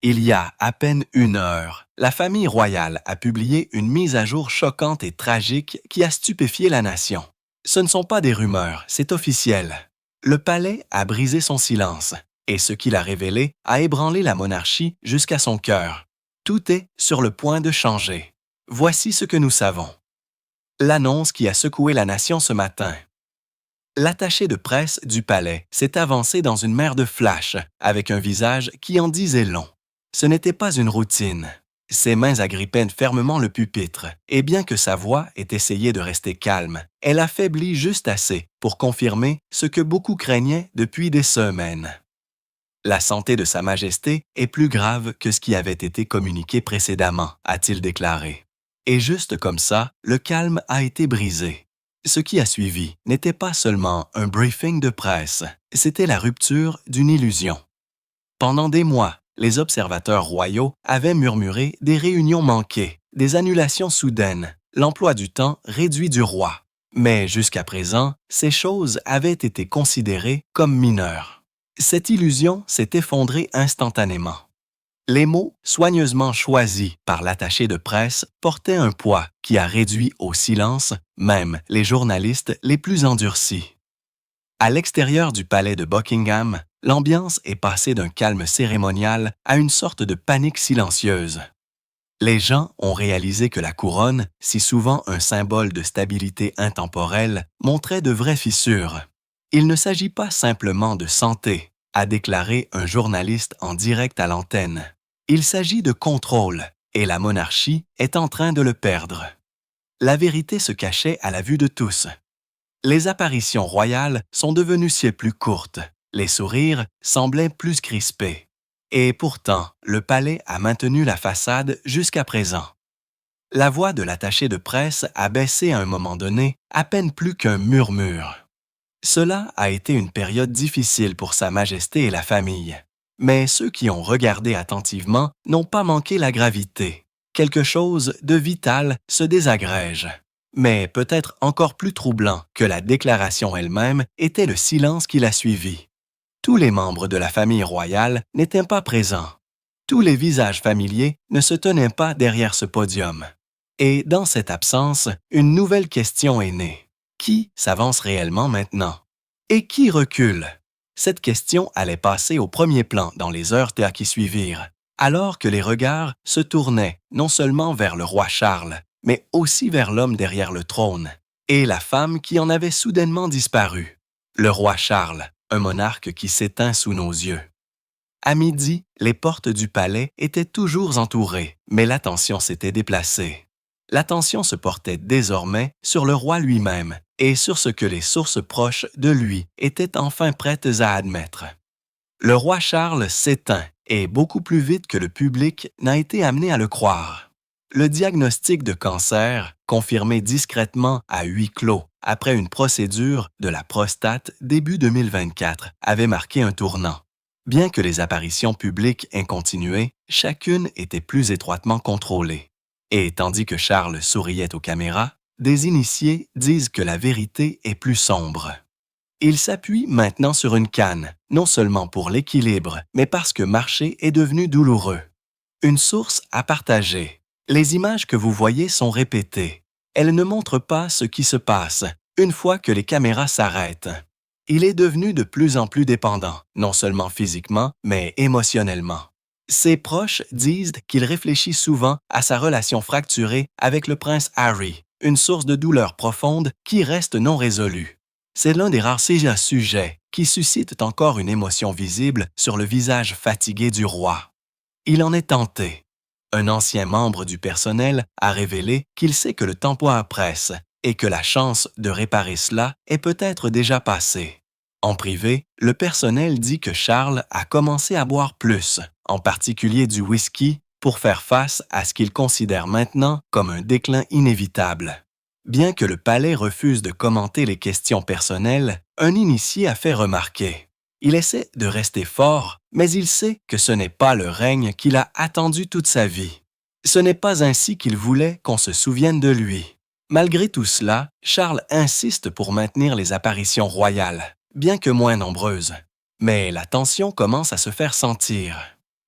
Il y a à peine 1 heure, la famille royale a publié une mise à jour choquante et tragique qui a stupéfié la nation. Ce ne sont pas des rumeurs, c'est officiel. Le palais a brisé son silence, et ce qu'il a révélé a ébranlé la monarchie jusqu'à son cœur. Tout est sur le point de changer. Voici ce que nous savons. L'annonce qui a secoué la nation ce matin. L'attaché de presse du palais s'est avancé dans une mer de flash, avec un visage qui en disait long. Ce n'était pas une routine. Ses mains agrippaient fermement le pupitre, et bien que sa voix ait essayé de rester calme, elle affaiblit juste assez pour confirmer ce que beaucoup craignaient depuis des semaines. La santé de Sa Majesté est plus grave que ce qui avait été communiqué précédemment, a-t-il déclaré. Et juste comme ça, le calme a été brisé. Ce qui a suivi n'était pas seulement un briefing de presse, c'était la rupture d'une illusion. Pendant des mois, les observateurs royaux avaient murmuré des réunions manquées, des annulations soudaines, l'emploi du temps réduit du roi. Mais jusqu'à présent, ces choses avaient été considérées comme mineures. Cette illusion s'est effondrée instantanément. Les mots soigneusement choisis par l'attaché de presse portaient un poids qui a réduit au silence même les journalistes les plus endurcis. À l'extérieur du palais de Buckingham, l'ambiance est passée d'un calme cérémonial à une sorte de panique silencieuse. Les gens ont réalisé que la couronne, si souvent un symbole de stabilité intemporelle, montrait de vraies fissures. Il ne s'agit pas simplement de santé, a déclaré un journaliste en direct à l'antenne. Il s'agit de contrôle, et la monarchie est en train de le perdre. La vérité se cachait à la vue de tous. Les apparitions royales sont devenues si plus courtes, les sourires semblaient plus crispés. Et pourtant, le palais a maintenu la façade jusqu'à présent. La voix de l'attaché de presse a baissé à un moment donné, à peine plus qu'un murmure. Cela a été une période difficile pour Sa Majesté et la famille. Mais ceux qui ont regardé attentivement n'ont pas manqué la gravité. Quelque chose de vital se désagrège. Mais peut-être encore plus troublant que la déclaration elle-même était le silence qui l'a suivi. Tous les membres de la famille royale n'étaient pas présents. Tous les visages familiers ne se tenaient pas derrière ce podium. Et dans cette absence, une nouvelle question est née. Qui s'avance réellement maintenant? Et qui recule? Cette question allait passer au premier plan dans les heures qui suivirent, alors que les regards se tournaient non seulement vers le roi Charles, mais aussi vers l'homme derrière le trône, et la femme qui en avait soudainement disparu. Le roi Charles, un monarque qui s'éteint sous nos yeux. À midi, les portes du palais étaient toujours entourées, mais l'attention s'était déplacée. L'attention se portait désormais sur le roi lui-même et sur ce que les sources proches de lui étaient enfin prêtes à admettre. Le roi Charles s'éteint, et beaucoup plus vite que le public n'a été amené à le croire. Le diagnostic de cancer, confirmé discrètement à huis clos après une procédure de la prostate début 2024, avait marqué un tournant. Bien que les apparitions publiques aient continué, chacune était plus étroitement contrôlée. Et tandis que Charles souriait aux caméras, des initiés disent que la vérité est plus sombre. Il s'appuie maintenant sur une canne, non seulement pour l'équilibre, mais parce que marcher est devenu douloureux. Une source a partagé. Les images que vous voyez sont répétées. Elles ne montrent pas ce qui se passe une fois que les caméras s'arrêtent. Il est devenu de plus en plus dépendant, non seulement physiquement, mais émotionnellement. Ses proches disent qu'il réfléchit souvent à sa relation fracturée avec le prince Harry, une source de douleur profonde qui reste non résolue. C'est l'un des rares sujets qui suscitent encore une émotion visible sur le visage fatigué du roi. Il en est tenté. Un ancien membre du personnel a révélé qu'il sait que le tempo presse et que la chance de réparer cela est peut-être déjà passée. En privé, le personnel dit que Charles a commencé à boire plus, en particulier du whisky, pour faire face à ce qu'il considère maintenant comme un déclin inévitable. Bien que le palais refuse de commenter les questions personnelles, un initié a fait remarquer. Il essaie de rester fort, mais il sait que ce n'est pas le règne qu'il a attendu toute sa vie. Ce n'est pas ainsi qu'il voulait qu'on se souvienne de lui. Malgré tout cela, Charles insiste pour maintenir les apparitions royales, bien que moins nombreuses. Mais la tension commence à se faire sentir.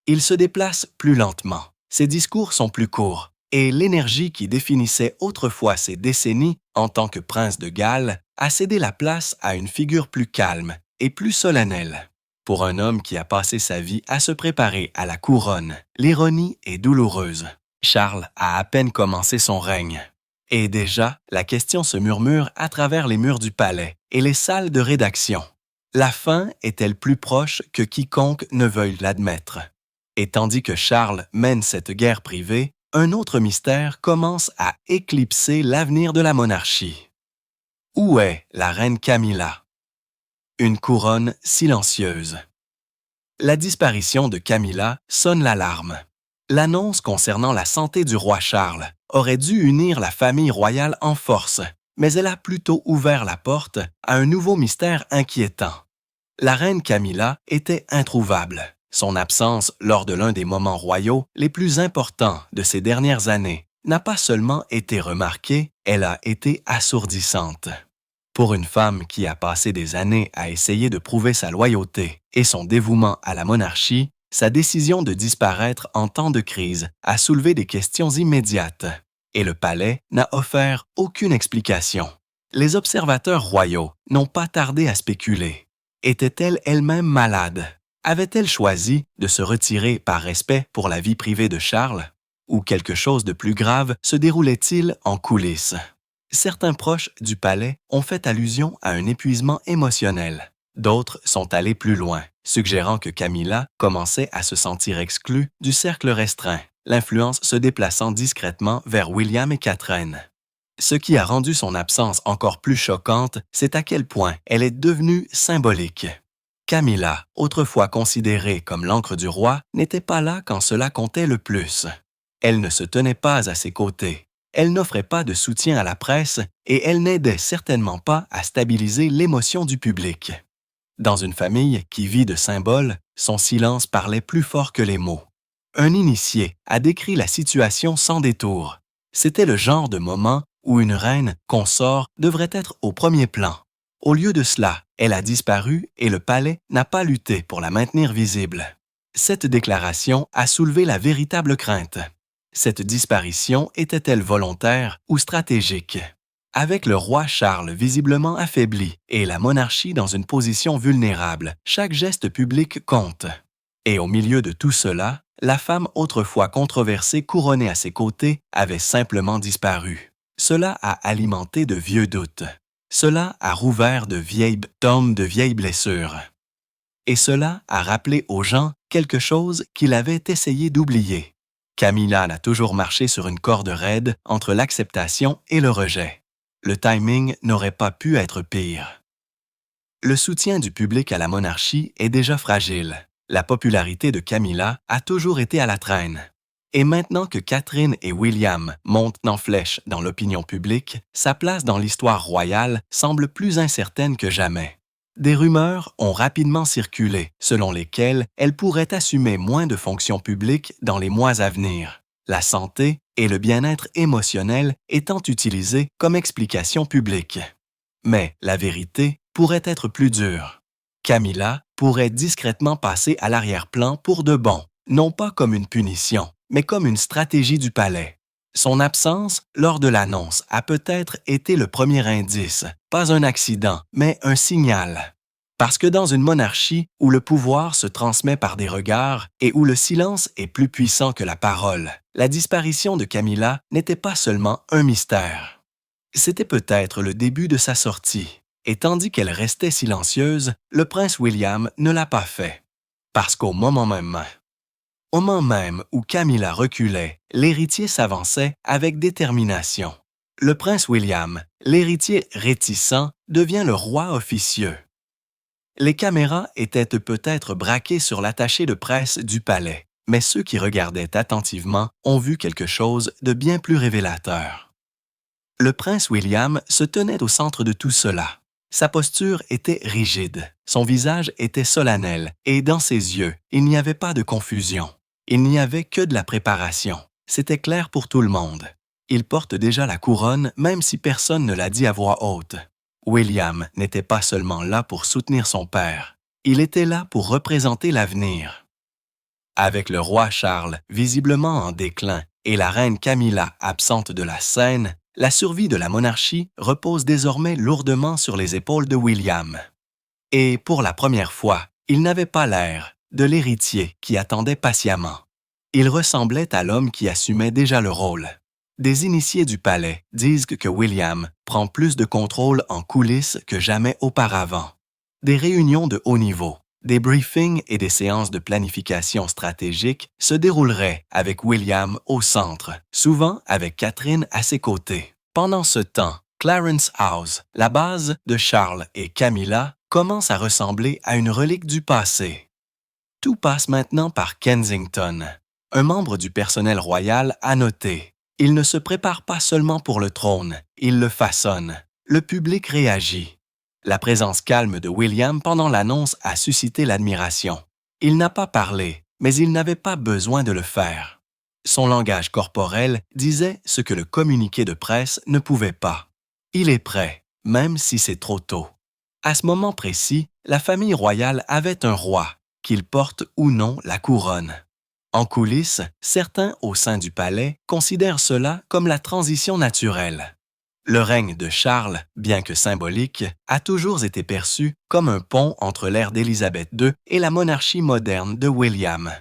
Il se déplace plus lentement, ses discours sont plus courts, et l'énergie qui définissait autrefois ses décennies en tant que prince de Galles a cédé la place à une figure plus calme et plus solennelle. Pour un homme qui a passé sa vie à se préparer à la couronne, l'ironie est douloureuse. Charles a à peine commencé son règne. Et déjà, la question se murmure à travers les murs du palais et les salles de rédaction. La fin est-elle plus proche que quiconque ne veuille l'admettre? Et tandis que Charles mène cette guerre privée, un autre mystère commence à éclipser l'avenir de la monarchie. Où est la reine Camilla? Une couronne silencieuse. La disparition de Camilla sonne l'alarme. L'annonce concernant la santé du roi Charles aurait dû unir la famille royale en force, mais elle a plutôt ouvert la porte à un nouveau mystère inquiétant. La reine Camilla était introuvable. Son absence lors de l'un des moments royaux les plus importants de ces dernières années n'a pas seulement été remarquée, elle a été assourdissante. Pour une femme qui a passé des années à essayer de prouver sa loyauté et son dévouement à la monarchie, sa décision de disparaître en temps de crise a soulevé des questions immédiates, et le palais n'a offert aucune explication. Les observateurs royaux n'ont pas tardé à spéculer. Était-elle elle-même malade? Avait-elle choisi de se retirer par respect pour la vie privée de Charles? Ou quelque chose de plus grave se déroulait-il en coulisses? Certains proches du palais ont fait allusion à un épuisement émotionnel. D'autres sont allés plus loin, suggérant que Camilla commençait à se sentir exclue du cercle restreint, l'influence se déplaçant discrètement vers William et Catherine. Ce qui a rendu son absence encore plus choquante, c'est à quel point elle est devenue symbolique. Camilla, autrefois considérée comme l'encre du roi, n'était pas là quand cela comptait le plus. Elle ne se tenait pas à ses côtés. Elle n'offrait pas de soutien à la presse et elle n'aidait certainement pas à stabiliser l'émotion du public. Dans une famille qui vit de symboles, son silence parlait plus fort que les mots. Un initié a décrit la situation sans détour. C'était le genre de moment où une reine consort devrait être au premier plan. Au lieu de cela, elle a disparu et le palais n'a pas lutté pour la maintenir visible. Cette déclaration a soulevé la véritable crainte. Cette disparition était-elle volontaire ou stratégique? Avec le roi Charles visiblement affaibli et la monarchie dans une position vulnérable, chaque geste public compte. Et au milieu de tout cela, la femme autrefois controversée couronnée à ses côtés avait simplement disparu. Cela a alimenté de vieux doutes. Cela a rouvert de vieilles tombes de vieilles blessures. Et cela a rappelé aux gens quelque chose qu'il avait essayé d'oublier. Camilla a toujours marché sur une corde raide entre l'acceptation et le rejet. Le timing n'aurait pas pu être pire. Le soutien du public à la monarchie est déjà fragile. La popularité de Camilla a toujours été à la traîne. Et maintenant que Catherine et William montent en flèche dans l'opinion publique, sa place dans l'histoire royale semble plus incertaine que jamais. Des rumeurs ont rapidement circulé, selon lesquelles elle pourrait assumer moins de fonctions publiques dans les mois à venir, la santé et le bien-être émotionnel étant utilisés comme explication publique. Mais la vérité pourrait être plus dure. Camilla pourrait discrètement passer à l'arrière-plan pour de bon, non pas comme une punition, mais comme une stratégie du palais. Son absence lors de l'annonce a peut-être été le premier indice, pas un accident, mais un signal. Parce que dans une monarchie où le pouvoir se transmet par des regards et où le silence est plus puissant que la parole, la disparition de Camilla n'était pas seulement un mystère. C'était peut-être le début de sa sortie, et tandis qu'elle restait silencieuse, le prince William ne l'a pas fait. Parce qu'au moment même où Camilla reculait, l'héritier s'avançait avec détermination. Le prince William, l'héritier réticent, devient le roi officieux. Les caméras étaient peut-être braquées sur l'attaché de presse du palais, mais ceux qui regardaient attentivement ont vu quelque chose de bien plus révélateur. Le prince William se tenait au centre de tout cela. Sa posture était rigide, son visage était solennel, et dans ses yeux, il n'y avait pas de confusion. Il n'y avait que de la préparation. C'était clair pour tout le monde. Il porte déjà la couronne, même si personne ne l'a dit à voix haute. William n'était pas seulement là pour soutenir son père. Il était là pour représenter l'avenir. Avec le roi Charles visiblement en déclin et la reine Camilla absente de la scène, la survie de la monarchie repose désormais lourdement sur les épaules de William. Et pour la première fois, il n'avait pas l'air de l'héritier qui attendait patiemment. Il ressemblait à l'homme qui assumait déjà le rôle. Des initiés du palais disent que William prend plus de contrôle en coulisses que jamais auparavant. Des réunions de haut niveau, des briefings et des séances de planification stratégique se dérouleraient avec William au centre, souvent avec Catherine à ses côtés. Pendant ce temps, Clarence House, la base de Charles et Camilla, commence à ressembler à une relique du passé. Tout passe maintenant par Kensington. Un membre du personnel royal a noté: il ne se prépare pas seulement pour le trône, il le façonne. Le public réagit. La présence calme de William pendant l'annonce a suscité l'admiration. Il n'a pas parlé, mais il n'avait pas besoin de le faire. Son langage corporel disait ce que le communiqué de presse ne pouvait pas. Il est prêt, même si c'est trop tôt. À ce moment précis, la famille royale avait un roi, qu'il porte ou non la couronne. En coulisses, certains au sein du palais considèrent cela comme la transition naturelle. Le règne de Charles, bien que symbolique, a toujours été perçu comme un pont entre l'ère d'Élisabeth II et la monarchie moderne de William.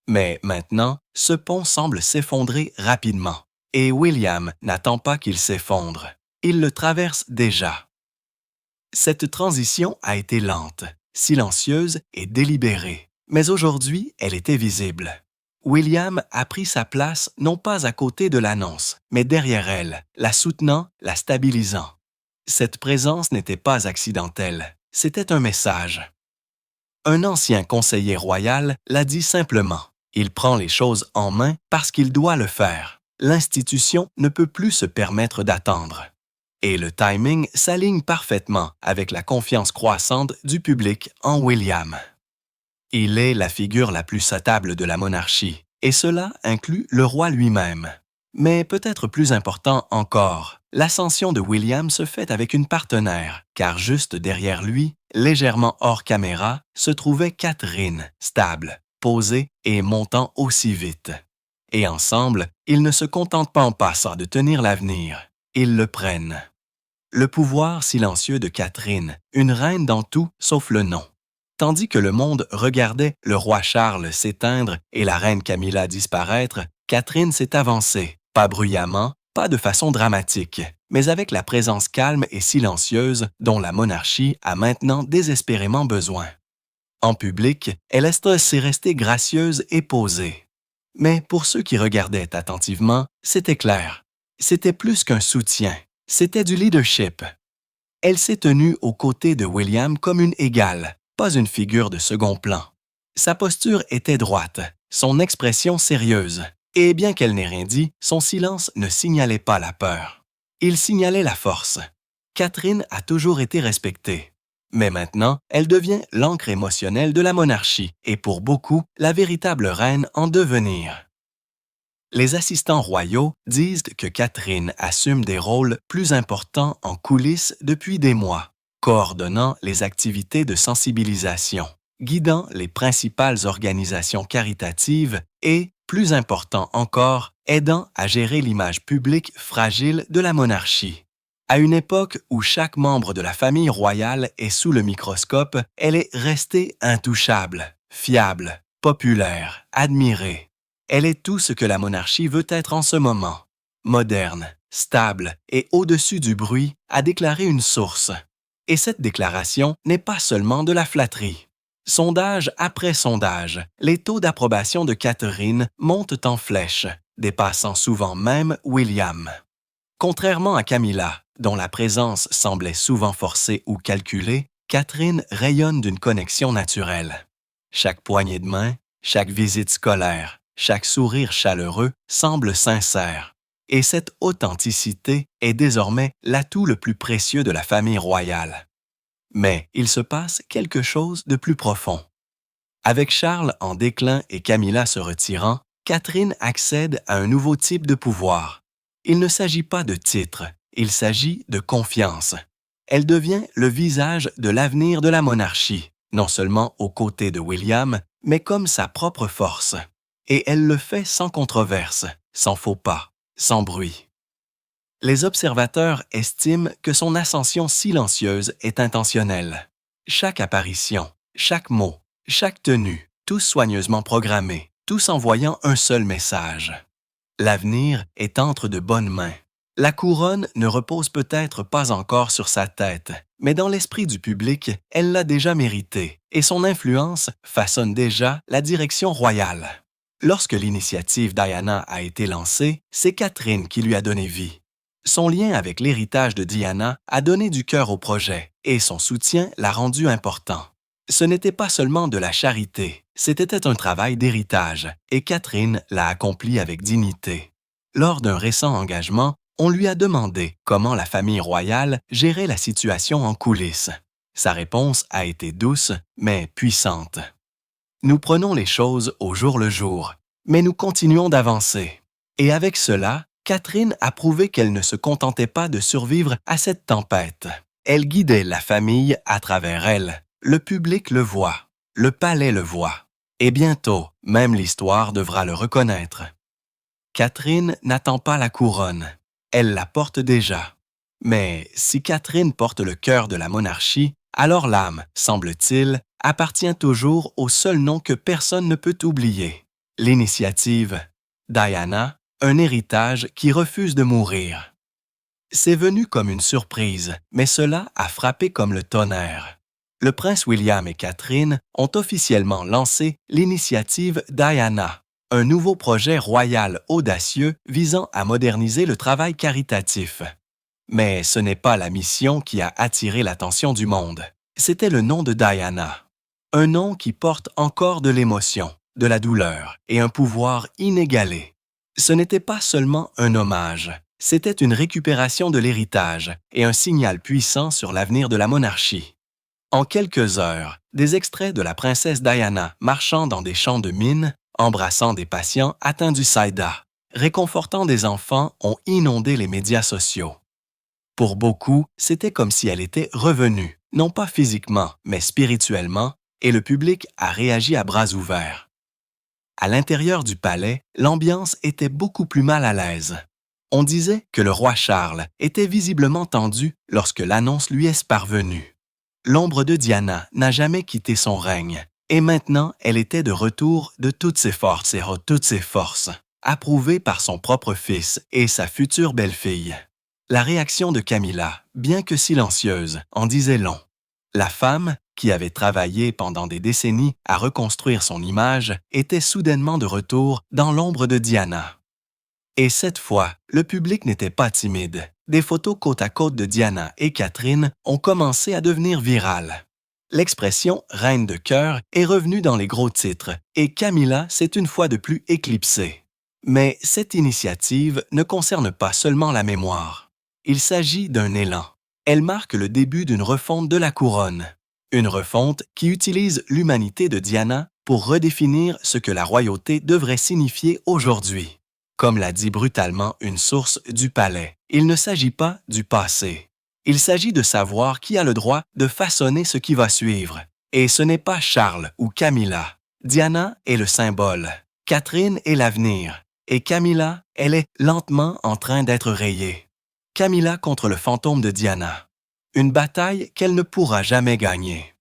Mais maintenant, ce pont semble s'effondrer rapidement, et William n'attend pas qu'il s'effondre. Il le traverse déjà. Cette transition a été lente, silencieuse et délibérée, mais aujourd'hui, elle était visible. William a pris sa place non pas à côté de l'annonce, mais derrière elle, la soutenant, la stabilisant. Cette présence n'était pas accidentelle, c'était un message. Un ancien conseiller royal l'a dit simplement: il prend les choses en main parce qu'il doit le faire. L'institution ne peut plus se permettre d'attendre. Et le timing s'aligne parfaitement avec la confiance croissante du public en William. Il est la figure la plus sautable de la monarchie, et cela inclut le roi lui-même. Mais peut-être plus important encore, l'ascension de William se fait avec une partenaire, car juste derrière lui, légèrement hors caméra, se trouvait Catherine, stable, posée et montant aussi vite. Et ensemble, ils ne se contentent pas en passant de tenir l'avenir, ils le prennent. Le pouvoir silencieux de Catherine, une reine dans tout sauf le nom. Tandis que le monde regardait le roi Charles s'éteindre et la reine Camilla disparaître, Catherine s'est avancée, pas bruyamment, pas de façon dramatique, mais avec la présence calme et silencieuse dont la monarchie a maintenant désespérément besoin. En public, elle est restée gracieuse et posée. Mais pour ceux qui regardaient attentivement, c'était clair. C'était plus qu'un soutien, c'était du leadership. Elle s'est tenue aux côtés de William comme une égale, pas une figure de second plan. Sa posture était droite, son expression sérieuse, et bien qu'elle n'ait rien dit, son silence ne signalait pas la peur. Il signalait la force. Catherine a toujours été respectée. Mais maintenant, elle devient l'encre émotionnelle de la monarchie et pour beaucoup, la véritable reine en devenir. Les assistants royaux disent que Catherine assume des rôles plus importants en coulisses depuis des mois, coordonnant les activités de sensibilisation, guidant les principales organisations caritatives et, plus important encore, aidant à gérer l'image publique fragile de la monarchie. À une époque où chaque membre de la famille royale est sous le microscope, elle est restée intouchable, fiable, populaire, admirée. Elle est tout ce que la monarchie veut être en ce moment. Moderne, stable et au-dessus du bruit, a déclaré une source. Et cette déclaration n'est pas seulement de la flatterie. Sondage après sondage, les taux d'approbation de Catherine montent en flèche, dépassant souvent même William. Contrairement à Camilla, dont la présence semblait souvent forcée ou calculée, Catherine rayonne d'une connexion naturelle. Chaque poignée de main, chaque visite scolaire, chaque sourire chaleureux semble sincère. Et cette authenticité est désormais l'atout le plus précieux de la famille royale. Mais il se passe quelque chose de plus profond. Avec Charles en déclin et Camilla se retirant, Catherine accède à un nouveau type de pouvoir. Il ne s'agit pas de titre, il s'agit de confiance. Elle devient le visage de l'avenir de la monarchie, non seulement aux côtés de William, mais comme sa propre force. Et elle le fait sans controverse, sans faux pas, sans bruit. Les observateurs estiment que son ascension silencieuse est intentionnelle. Chaque apparition, chaque mot, chaque tenue, tous soigneusement programmés, tous envoyant un seul message. L'avenir est entre de bonnes mains. La couronne ne repose peut-être pas encore sur sa tête, mais dans l'esprit du public, elle l'a déjà méritée et son influence façonne déjà la direction royale. Lorsque l'initiative Diana a été lancée, c'est Catherine qui lui a donné vie. Son lien avec l'héritage de Diana a donné du cœur au projet et son soutien l'a rendu important. Ce n'était pas seulement de la charité, c'était un travail d'héritage et Catherine l'a accompli avec dignité. Lors d'un récent engagement, on lui a demandé comment la famille royale gérait la situation en coulisses. Sa réponse a été douce, mais puissante. Nous prenons les choses au jour le jour, mais nous continuons d'avancer. Et avec cela, Catherine a prouvé qu'elle ne se contentait pas de survivre à cette tempête. Elle guidait la famille à travers elle. Le public le voit, le palais le voit. Et bientôt, même l'histoire devra le reconnaître. Catherine n'attend pas la couronne. Elle la porte déjà. Mais si Catherine porte le cœur de la monarchie, alors l'âme, semble-t-il, appartient toujours au seul nom que personne ne peut oublier. L'initiative Diana, un héritage qui refuse de mourir. C'est venu comme une surprise, mais cela a frappé comme le tonnerre. Le prince William et Catherine ont officiellement lancé l'initiative Diana, un nouveau projet royal audacieux visant à moderniser le travail caritatif. Mais ce n'est pas la mission qui a attiré l'attention du monde. C'était le nom de Diana. Un nom qui porte encore de l'émotion, de la douleur et un pouvoir inégalé. Ce n'était pas seulement un hommage, c'était une récupération de l'héritage et un signal puissant sur l'avenir de la monarchie. En quelques heures, des extraits de la princesse Diana marchant dans des champs de mine, embrassant des patients atteints du sida, réconfortant des enfants ont inondé les médias sociaux. Pour beaucoup, c'était comme si elle était revenue, non pas physiquement, mais spirituellement, et le public a réagi à bras ouverts. À l'intérieur du palais, l'ambiance était beaucoup plus mal à l'aise. On disait que le roi Charles était visiblement tendu lorsque l'annonce lui est parvenue. L'ombre de Diana n'a jamais quitté son règne, et maintenant elle était de retour de toutes ses forces, approuvée par son propre fils et sa future belle-fille. La réaction de Camilla, bien que silencieuse, en disait long. La femme, qui avait travaillé pendant des décennies à reconstruire son image, était soudainement de retour dans l'ombre de Diana. Et cette fois, le public n'était pas timide. Des photos côte à côte de Diana et Catherine ont commencé à devenir virales. L'expression « reine de cœur » est revenue dans les gros titres et Camilla s'est une fois de plus éclipsée. Mais cette initiative ne concerne pas seulement la mémoire. Il s'agit d'un élan. Elle marque le début d'une refonte de la couronne. Une refonte qui utilise l'humanité de Diana pour redéfinir ce que la royauté devrait signifier aujourd'hui. Comme l'a dit brutalement une source du palais, il ne s'agit pas du passé. Il s'agit de savoir qui a le droit de façonner ce qui va suivre. Et ce n'est pas Charles ou Camilla. Diana est le symbole. Catherine est l'avenir. Et Camilla, elle est lentement en train d'être rayée. Camilla contre le fantôme de Diana. Une bataille qu'elle ne pourra jamais gagner.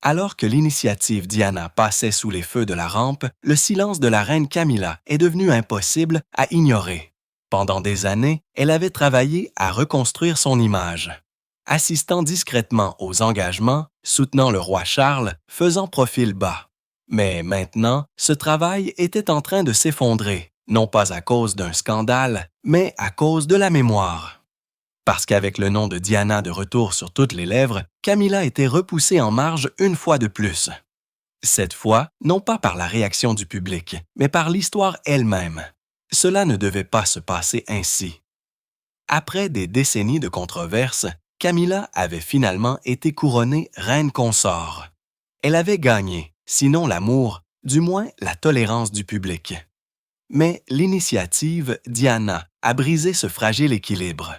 Alors que l'initiative Diana passait sous les feux de la rampe, le silence de la reine Camilla est devenu impossible à ignorer. Pendant des années, elle avait travaillé à reconstruire son image. Assistant discrètement aux engagements, soutenant le roi Charles, faisant profil bas. Mais maintenant, ce travail était en train de s'effondrer, non pas à cause d'un scandale, mais à cause de la mémoire. Parce qu'avec le nom de Diana de retour sur toutes les lèvres, Camilla était repoussée en marge une fois de plus. Cette fois, non pas par la réaction du public, mais par l'histoire elle-même. Cela ne devait pas se passer ainsi. Après des décennies de controverses, Camilla avait finalement été couronnée reine consort. Elle avait gagné, sinon l'amour, du moins la tolérance du public. Mais l'initiative Diana a brisé ce fragile équilibre.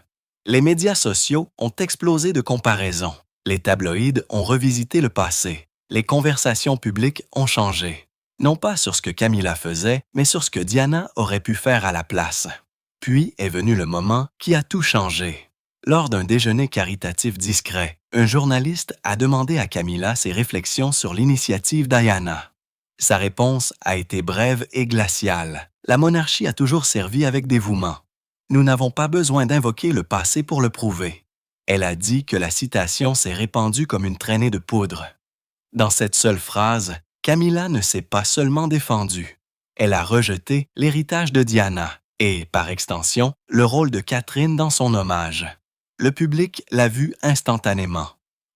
Les médias sociaux ont explosé de comparaisons. Les tabloïds ont revisité le passé. les conversations publiques ont changé. Non pas sur ce que Camilla faisait, mais sur ce que Diana aurait pu faire à la place. Puis est venu le moment qui a tout changé. Lors d'un déjeuner caritatif discret, un journaliste a demandé à Camilla ses réflexions sur l'initiative Diana. Sa réponse a été brève et glaciale. La monarchie a toujours servi avec dévouement. Nous n'avons pas besoin d'invoquer le passé pour le prouver. Elle a dit que la citation s'est répandue comme une traînée de poudre. Dans cette seule phrase, Camilla ne s'est pas seulement défendue. Elle a rejeté l'héritage de Diana et, par extension, le rôle de Catherine dans son hommage. Le public l'a vu instantanément.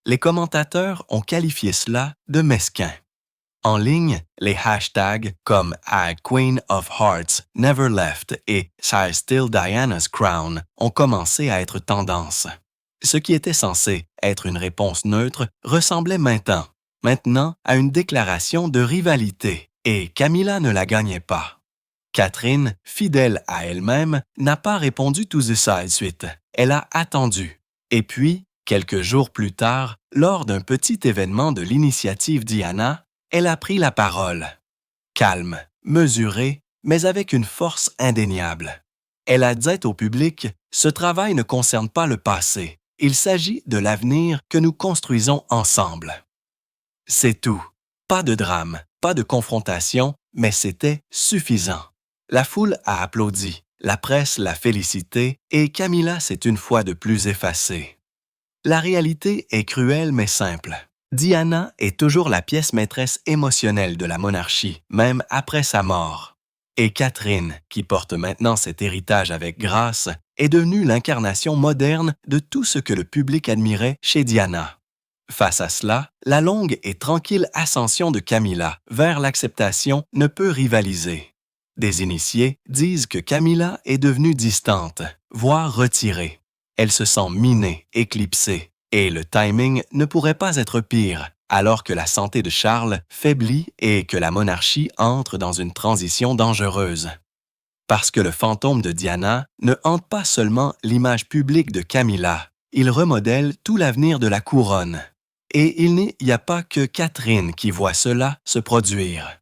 Les commentateurs ont qualifié cela de mesquin. En ligne, les hashtags comme #Queen of Hearts Never Left et #I Still Diana's Crown ont commencé à être tendance. Ce qui était censé être une réponse neutre ressemblait maintenant à une déclaration de rivalité, et Camilla ne la gagnait pas. Catherine, fidèle à elle-même, n'a pas répondu tout de suite. Elle a attendu. Et puis, quelques jours plus tard, lors d'un petit événement de l'initiative Diana, elle a pris la parole. Calme, mesurée, mais avec une force indéniable. Elle a dit au public, « Ce travail ne concerne pas le passé. Il s'agit de l'avenir que nous construisons ensemble. » C'est tout. Pas de drame, pas de confrontation, mais c'était suffisant. La foule a applaudi, la presse l'a félicité et Camilla s'est une fois de plus effacée. La réalité est cruelle mais simple. Diana est toujours la pièce maîtresse émotionnelle de la monarchie, même après sa mort. Et Catherine, qui porte maintenant cet héritage avec grâce, est devenue l'incarnation moderne de tout ce que le public admirait chez Diana. Face à cela, la longue et tranquille ascension de Camilla vers l'acceptation ne peut rivaliser. Des initiés disent que Camilla est devenue distante, voire retirée. Elle se sent minée, éclipsée, et le timing ne pourrait pas être pire, alors que la santé de Charles faiblit et que la monarchie entre dans une transition dangereuse. Parce que le fantôme de Diana ne hante pas seulement l'image publique de Camilla, il remodèle tout l'avenir de la couronne. Et il n'y a pas que Catherine qui voit cela se produire.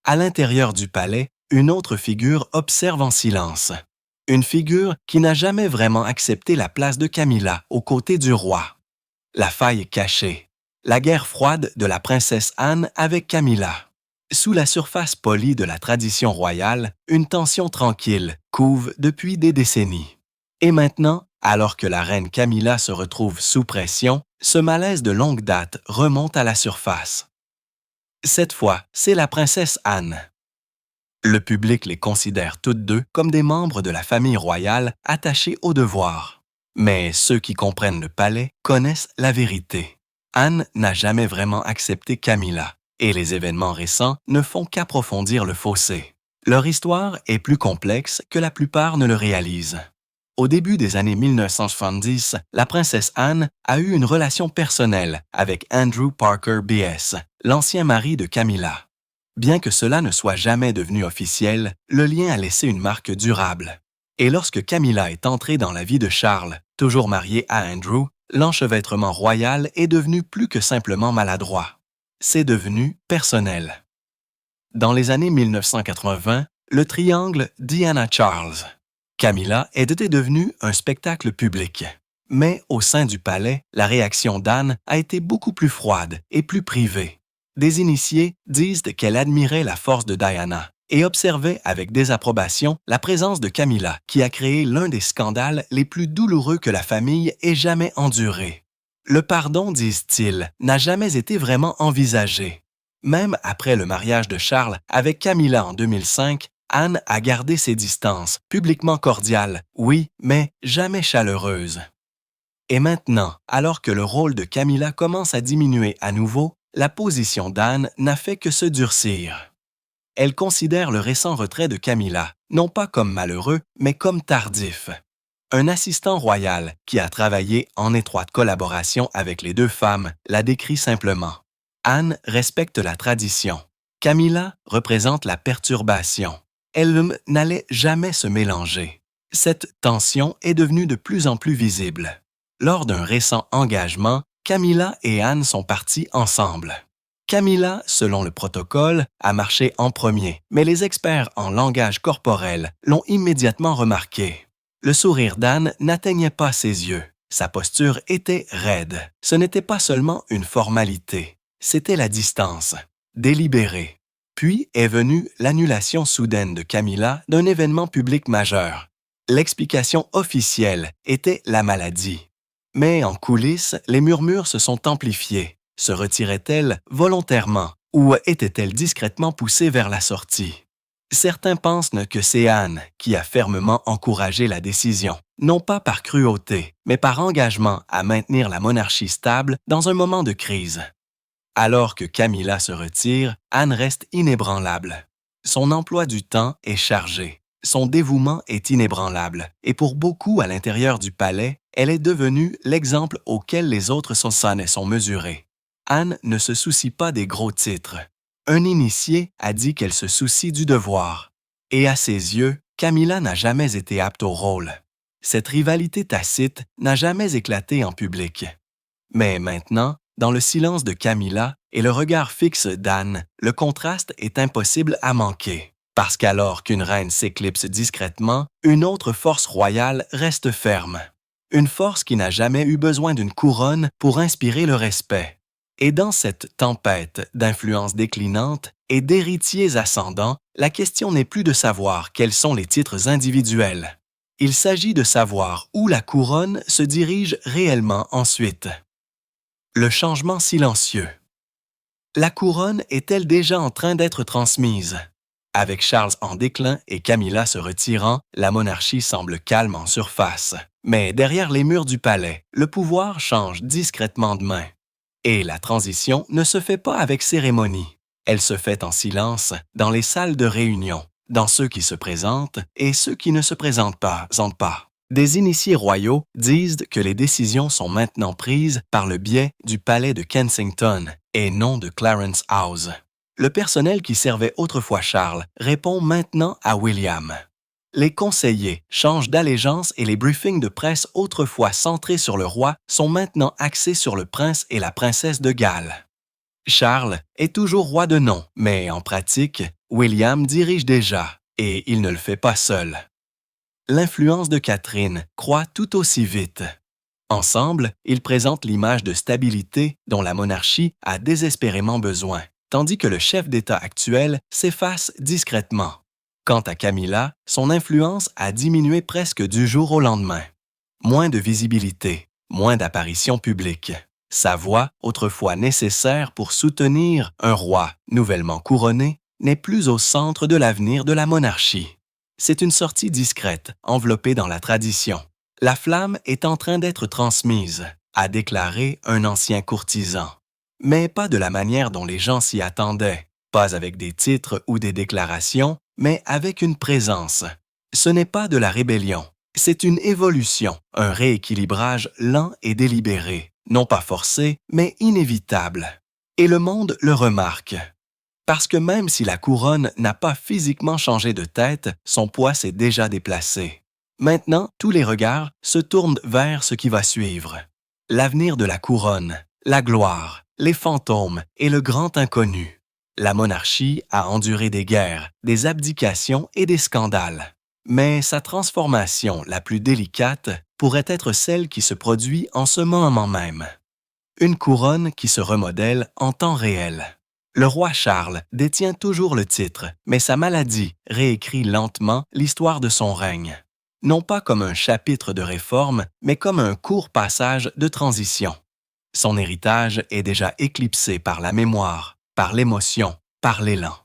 À l'intérieur du palais, une autre figure observe en silence. Une figure qui n'a jamais vraiment accepté la place de Camilla aux côtés du roi. La faille cachée. La guerre froide de la princesse Anne avec Camilla. Sous la surface polie de la tradition royale, une tension tranquille couve depuis des décennies. Et maintenant, alors que la reine Camilla se retrouve sous pression, ce malaise de longue date remonte à la surface. Cette fois, c'est la princesse Anne. Le public les considère toutes deux comme des membres de la famille royale attachés au devoir. Mais ceux qui comprennent le palais connaissent la vérité. Anne n'a jamais vraiment accepté Camilla, et les événements récents ne font qu'approfondir le fossé. Leur histoire est plus complexe que la plupart ne le réalisent. Au début des années 1970, la princesse Anne a eu une relation personnelle avec Andrew Parker B.S., l'ancien mari de Camilla. Bien que cela ne soit jamais devenu officiel, le lien a laissé une marque durable. Et lorsque Camilla est entrée dans la vie de Charles, toujours marié à Andrew, l'enchevêtrement royal est devenu plus que simplement maladroit. C'est devenu personnel. Dans les années 1980, le triangle Diana-Charles. Camilla était devenue un spectacle public. Mais au sein du palais, la réaction d'Anne a été beaucoup plus froide et plus privée. Des initiés disent qu'elle admirait la force de Diana et observait avec désapprobation la présence de Camilla qui a créé l'un des scandales les plus douloureux que la famille ait jamais enduré. Le pardon, disent-ils, n'a jamais été vraiment envisagé. Même après le mariage de Charles avec Camilla en 2005, Anne a gardé ses distances, publiquement cordiales, oui, mais jamais chaleureuses. Et maintenant, alors que le rôle de Camilla commence à diminuer à nouveau, la position d'Anne n'a fait que se durcir. Elle considère le récent retrait de Camilla, non pas comme malheureux, mais comme tardif. Un assistant royal qui a travaillé en étroite collaboration avec les deux femmes l'a décrit simplement. Anne respecte la tradition. Camilla représente la perturbation. Elle n'allait jamais se mélanger. Cette tension est devenue de plus en plus visible. Lors d'un récent engagement, Camilla et Anne sont parties ensemble. Camilla, selon le protocole, a marché en premier, mais les experts en langage corporel l'ont immédiatement remarqué. Le sourire d'Anne n'atteignait pas ses yeux. Sa posture était raide. Ce n'était pas seulement une formalité, c'était la distance, délibérée. Puis est venue l'annulation soudaine de Camilla d'un événement public majeur. L'explication officielle était la maladie. Mais en coulisses, les murmures se sont amplifiés. Se retirait-elle volontairement ou était-elle discrètement poussée vers la sortie? Certains pensent que c'est Anne qui a fermement encouragé la décision, non pas par cruauté, mais par engagement à maintenir la monarchie stable dans un moment de crise. Alors que Camilla se retire, Anne reste inébranlable. Son emploi du temps est chargé. Son dévouement est inébranlable, et pour beaucoup à l'intérieur du palais, elle est devenue l'exemple auquel les autres sonnets sont mesurés. Anne ne se soucie pas des gros titres. Un initié a dit qu'elle se soucie du devoir. Et à ses yeux, Camilla n'a jamais été apte au rôle. Cette rivalité tacite n'a jamais éclaté en public. Mais maintenant, dans le silence de Camilla et le regard fixe d'Anne, le contraste est impossible à manquer. Parce qu'alors qu'une reine s'éclipse discrètement, une autre force royale reste ferme. Une force qui n'a jamais eu besoin d'une couronne pour inspirer le respect. Et dans cette tempête d'influences déclinantes et d'héritiers ascendants, la question n'est plus de savoir quels sont les titres individuels. Il s'agit de savoir où la couronne se dirige réellement ensuite. Le changement silencieux. La couronne est-elle déjà en train d'être transmise? Avec Charles en déclin et Camilla se retirant, la monarchie semble calme en surface. Mais derrière les murs du palais, le pouvoir change discrètement de main. Et la transition ne se fait pas avec cérémonie. Elle se fait en silence, dans les salles de réunion, dans ceux qui se présentent et ceux qui ne se présentent pas. Des initiés royaux disent que les décisions sont maintenant prises par le biais du palais de Kensington et non de Clarence House. Le personnel qui servait autrefois Charles répond maintenant à William. Les conseillers changent d'allégeance et les briefings de presse autrefois centrés sur le roi sont maintenant axés sur le prince et la princesse de Galles. Charles est toujours roi de nom, mais en pratique, William dirige déjà, et il ne le fait pas seul. L'influence de Catherine croît tout aussi vite. Ensemble, ils présentent l'image de stabilité dont la monarchie a désespérément besoin, tandis que le chef d'État actuel s'efface discrètement. Quant à Camilla, son influence a diminué presque du jour au lendemain. Moins de visibilité, moins d'apparitions publiques. Sa voix, autrefois nécessaire pour soutenir un roi nouvellement couronné, n'est plus au centre de l'avenir de la monarchie. C'est une sortie discrète, enveloppée dans la tradition. La flamme est en train d'être transmise, a déclaré un ancien courtisan. Mais pas de la manière dont les gens s'y attendaient, pas avec des titres ou des déclarations, mais avec une présence. Ce n'est pas de la rébellion, c'est une évolution, un rééquilibrage lent et délibéré, non pas forcé, mais inévitable. Et le monde le remarque. Parce que même si la couronne n'a pas physiquement changé de tête, son poids s'est déjà déplacé. Maintenant, tous les regards se tournent vers ce qui va suivre. L'avenir de la couronne, la gloire, les fantômes et le grand inconnu. La monarchie a enduré des guerres, des abdications et des scandales. Mais sa transformation la plus délicate pourrait être celle qui se produit en ce moment même. Une couronne qui se remodèle en temps réel. Le roi Charles détient toujours le titre, mais sa maladie réécrit lentement l'histoire de son règne. Non pas comme un chapitre de réforme, mais comme un court passage de transition. Son héritage est déjà éclipsé par la mémoire, par l'émotion, par l'élan.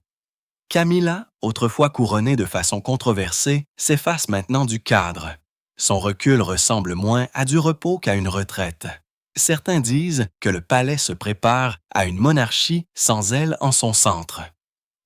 Camilla, autrefois couronnée de façon controversée, s'efface maintenant du cadre. Son recul ressemble moins à du repos qu'à une retraite. Certains disent que le palais se prépare à une monarchie sans elle en son centre.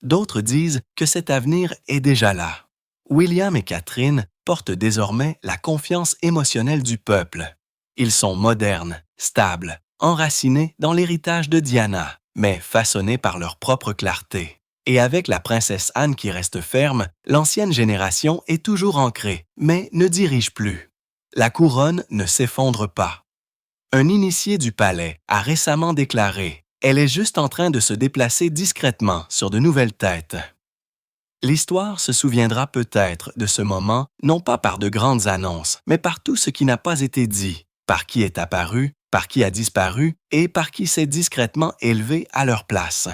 D'autres disent que cet avenir est déjà là. William et Catherine portent désormais la confiance émotionnelle du peuple. Ils sont modernes, stables, enracinés dans l'héritage de Diana, mais façonnés par leur propre clarté. Et avec la princesse Anne qui reste ferme, l'ancienne génération est toujours ancrée, mais ne dirige plus. La couronne ne s'effondre pas. Un initié du palais a récemment déclaré « Elle est juste en train de se déplacer discrètement sur de nouvelles têtes. L'histoire se souviendra peut-être de ce moment, non pas par de grandes annonces, mais par tout ce qui n'a pas été dit, par qui est apparu, par qui a disparu et par qui s'est discrètement élevé à leur place.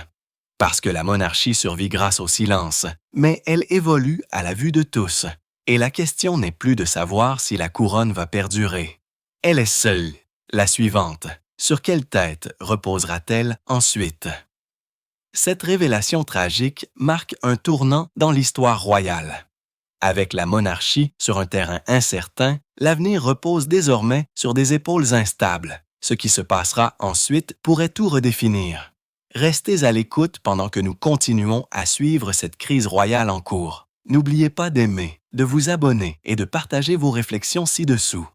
Parce que la monarchie survit grâce au silence, mais elle évolue à la vue de tous. Et la question n'est plus de savoir si la couronne va perdurer. Elle est seule. La suivante. Sur quelle tête reposera-t-elle ensuite? Cette révélation tragique marque un tournant dans l'histoire royale. Avec la monarchie sur un terrain incertain, l'avenir repose désormais sur des épaules instables. Ce qui se passera ensuite pourrait tout redéfinir. Restez à l'écoute pendant que nous continuons à suivre cette crise royale en cours. N'oubliez pas d'aimer, de vous abonner et de partager vos réflexions ci-dessous.